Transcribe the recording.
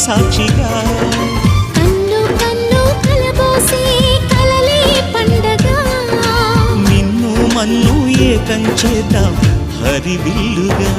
సాక్షిగా కన్ను కన్ను కలబోసే కలలే పండగ నిన్ను మన్ను ఏకం చేద్దాం హరివిల్లుగా